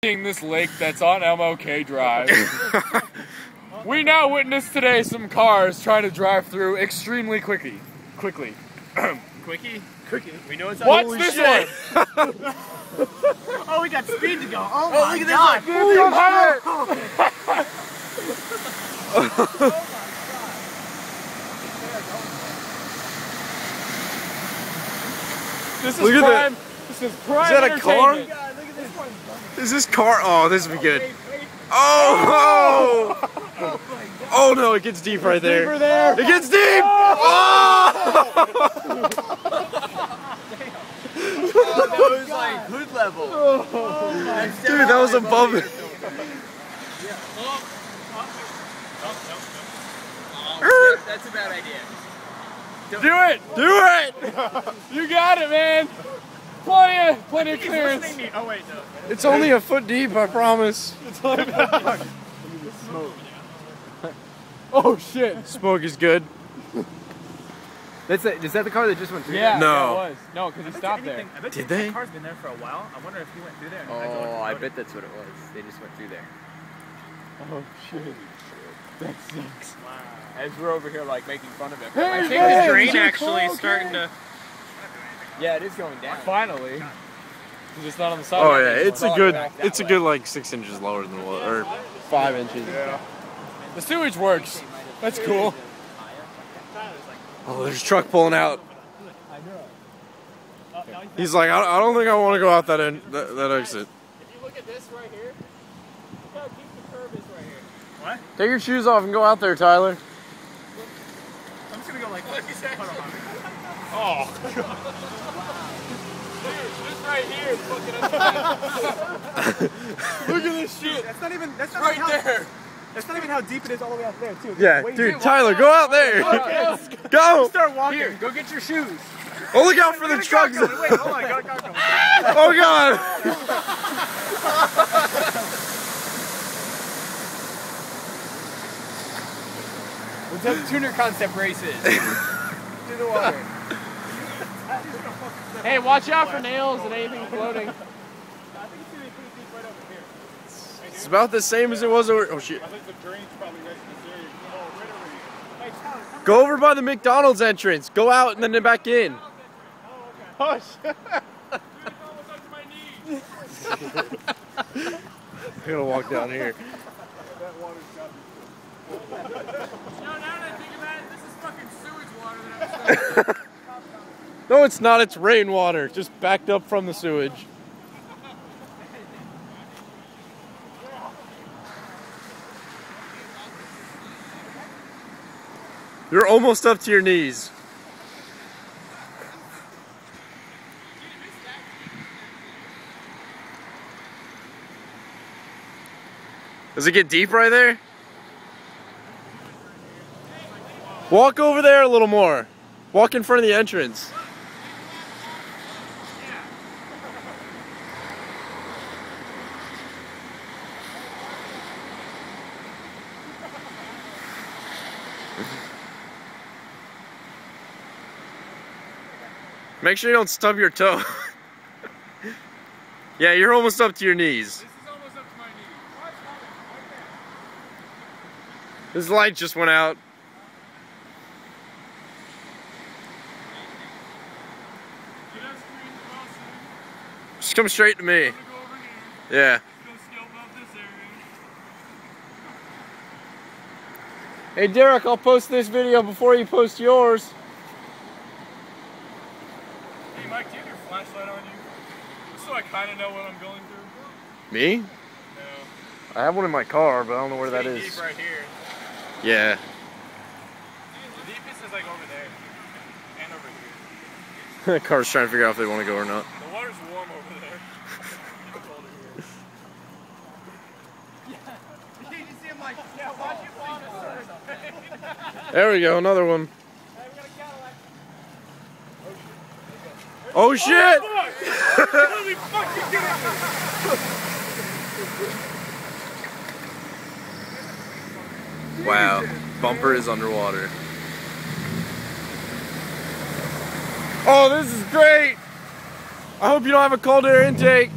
This lake that's on MLK Drive. We now witness today some cars trying to drive through extremely quickly. Quickie? We know it's Watch this one! Oh, we got speed to go. Oh my look god! This is Look at prime. This is prime. Is that a car? entertainment. God, look at this one. Is this car? Oh, this would be good. Oh! Oh no, it gets deep right there. Deeper there. It gets deep! Oh! that was like hood level. Dude, that was above it. That's a bad idea. Do it! Do it! You got it, man. Plenty of clearance. Oh wait, no. It's only a foot deep, I promise. Oh shit! Smoke is good. Is that the car that just went through? Yeah, No. yeah, it was. No, because he stopped there. I bet Did they? The car's been there for a while. I wonder if he went through there. Oh, I bet that's what it was. They just went through there. Oh shit! That sucks. As we're over here like making fun of it. Hey, I think man, the drain is your actually car is starting okay? to. Yeah, it is going down. Finally. It's just not on the side. Oh of yeah, it. it's a good like 6 inches lower than what, or 5 inches. Yeah. The sewage works. That's cool. Oh, there's a truck pulling out. He's like, I don't think I want to go out that exit. If you look at this right here, look how deep the curve is right here. What? Take your shoes off and go out there, Tyler. I'm just gonna go like this. Hold on. Oh. Dude, this right here is fucking unbelievable. Look at this shit. That's not even. That's not Right even how, there. That's not even how deep it is all the way out there too. Yeah, Way dude, deep. Tyler, go out there. Go. Start walking. Here, go get your shoes. Oh, look out for the trucks. Wait, hold on. Go. Oh God. What's up, tuner concept races? Through the water. Hey, watch out for nails and anything floating. It's about the same as it was over. Oh shit. I think the drain's probably right in this area. Oh, right over here. Hey, Tyler, come Go over by the McDonald's entrance. Go out and then back in. Oh shit. I'm gonna walk down here. That water's got me. Now that I think about it, this is fucking sewage water that No, it's not. It's rainwater, just backed up from the sewage. You're almost up to your knees. Does it get deep right there? Walk over there a little more. Walk in front of the entrance. Make sure you don't stub your toe. Yeah, you're almost up to your knees. This is almost up to my knees. This light just went out. Just come straight to me. Yeah. Hey Derek, I'll post this video before you post yours. Hey Mike, do you have your flashlight on you? Just so I kind of know what I'm going through. Me? No. I have one in my car, but I don't know where that Pretty is. deep right here. Yeah. The deepest is like over there. And over here. The car's trying to figure out if they want to go or not. The water's warm over there. It's colder here. You see him like, yeah, watch it fall. There we go, another one. Oh shit! Holy fucking get it! Wow, bumper is underwater. Oh, this is great! I hope you don't have a cold air intake.